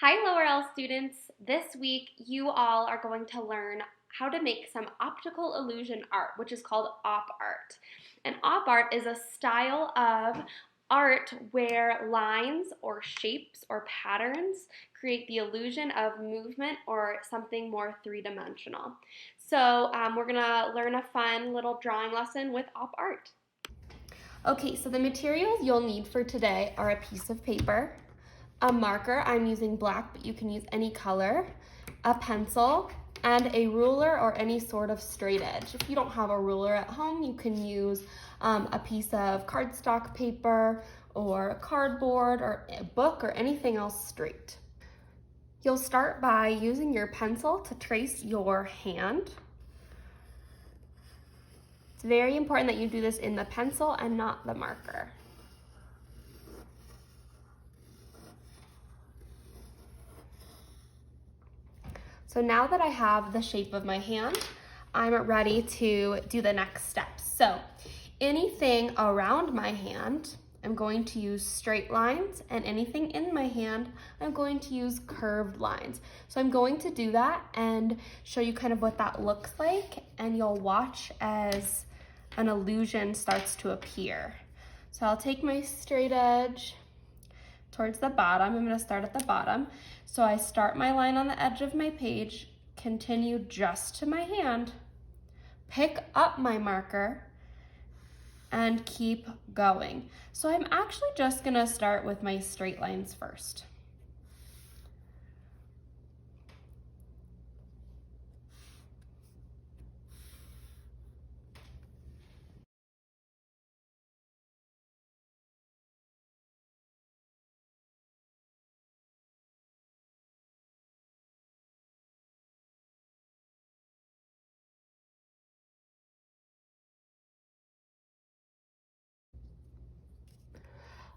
Hi Lower L students. This week you all are going to learn how to make some optical illusion art, which is called op art. And op art is a style of art where lines or shapes or patterns create the illusion of movement or something more three-dimensional. So we're gonna learn a fun little drawing lesson with op art. Okay, so the materials you'll need for today are a piece of paper, a marker, I'm using black, but you can use any color, a pencil, and a ruler or any sort of straight edge. If you don't have a ruler at home, you can use a piece of cardstock paper or cardboard or a book or anything else straight. You'll start by using your pencil to trace your hand. It's very important that you do this in the pencil and not the marker. So now that I have the shape of my hand, I'm ready to do the next steps. So anything around my hand, I'm going to use straight lines, and anything in my hand, I'm going to use curved lines. So I'm going to do that and show you kind of what that looks like, and you'll watch as an illusion starts to appear. So I'll take my straight edge towards the bottom. I'm going to start at the bottom. So I start my line on the edge of my page, continue just to my hand, pick up my marker, and keep going. So I'm actually just going to start with my straight lines first.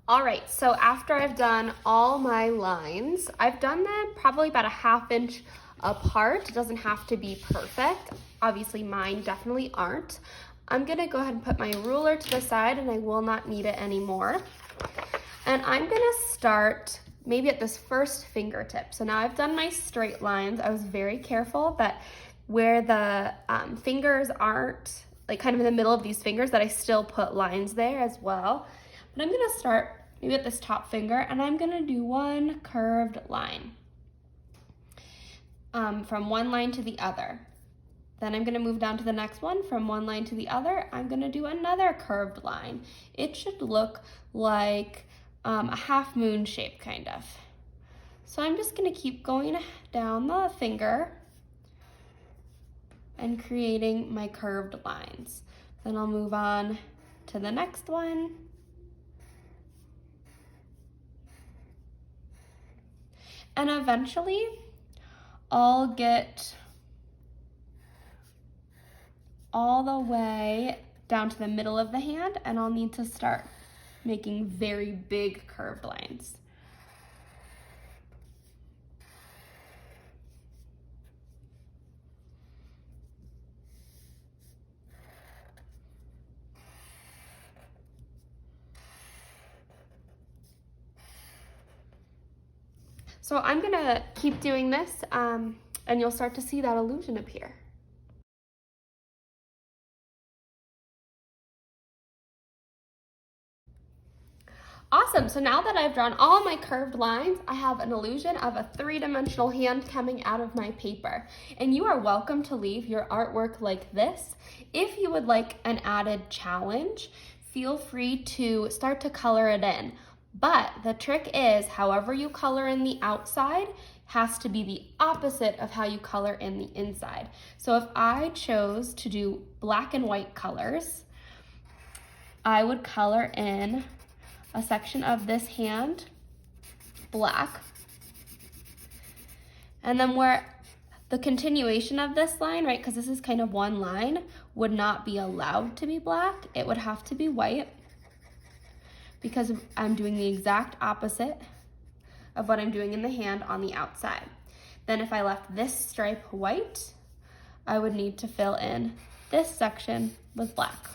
All right, so after I've done all my lines, I've done them probably about a ½ inch apart. It doesn't have to be perfect. Obviously mine definitely aren't. I'm gonna go ahead and put my ruler to the side, and I will not need it anymore. And I'm gonna start maybe at this first fingertip. So now I've done my straight lines. I was very careful that where the fingers aren't like kind of in the middle of these fingers, that I still put lines there as well. But I'm gonna start maybe at this top finger, and I'm gonna do one curved line from one line to the other. Then I'm gonna move down to the next one. From one line to the other, I'm gonna do another curved line. It should look like a half moon shape, kind of. So I'm just gonna keep going down the finger and creating my curved lines. Then I'll move on to the next one. And eventually, I'll get all the way down to the middle of the hand, and I'll need to start making very big curved lines. So I'm gonna keep doing this, and you'll start to see that illusion appear. Awesome, so now that I've drawn all my curved lines, I have an illusion of a three-dimensional hand coming out of my paper. And you are welcome to leave your artwork like this. If you would like an added challenge, feel free to start to color it in. But the trick is, however you color in the outside has to be the opposite of how you color in the inside. So if I chose to do black and white colors, I would color in a section of this hand black, and then where the continuation of this line, right, because this is kind of one line, would not be allowed to be black. It would have to be white, because I'm doing the exact opposite of what I'm doing in the hand on the outside. Then if I left this stripe white, I would need to fill in this section with black.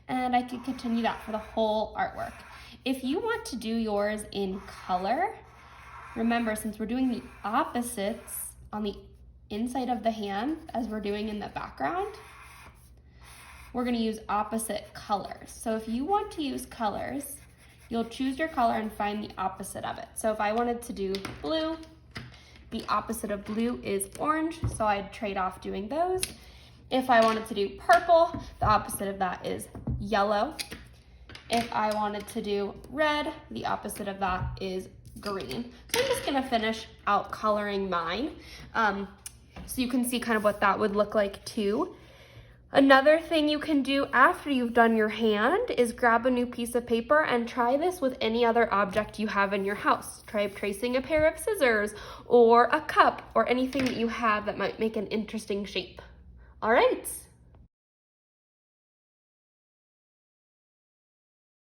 And I can continue that for the whole artwork. If you want to do yours in color, remember, since we're doing the opposites on the inside of the hand as we're doing in the background, we're gonna use opposite colors. So if you want to use colors, you'll choose your color and find the opposite of it. So if I wanted to do blue, the opposite of blue is orange, so I'd trade off doing those. If I wanted to do purple, the opposite of that is yellow. If I wanted to do red, the opposite of that is green. So I'm just gonna finish out coloring mine so you can see kind of what that would look like too. Another thing you can do after you've done your hand is grab a new piece of paper and try this with any other object you have in your house. Try tracing a pair of scissors or a cup or anything that you have that might make an interesting shape. All right.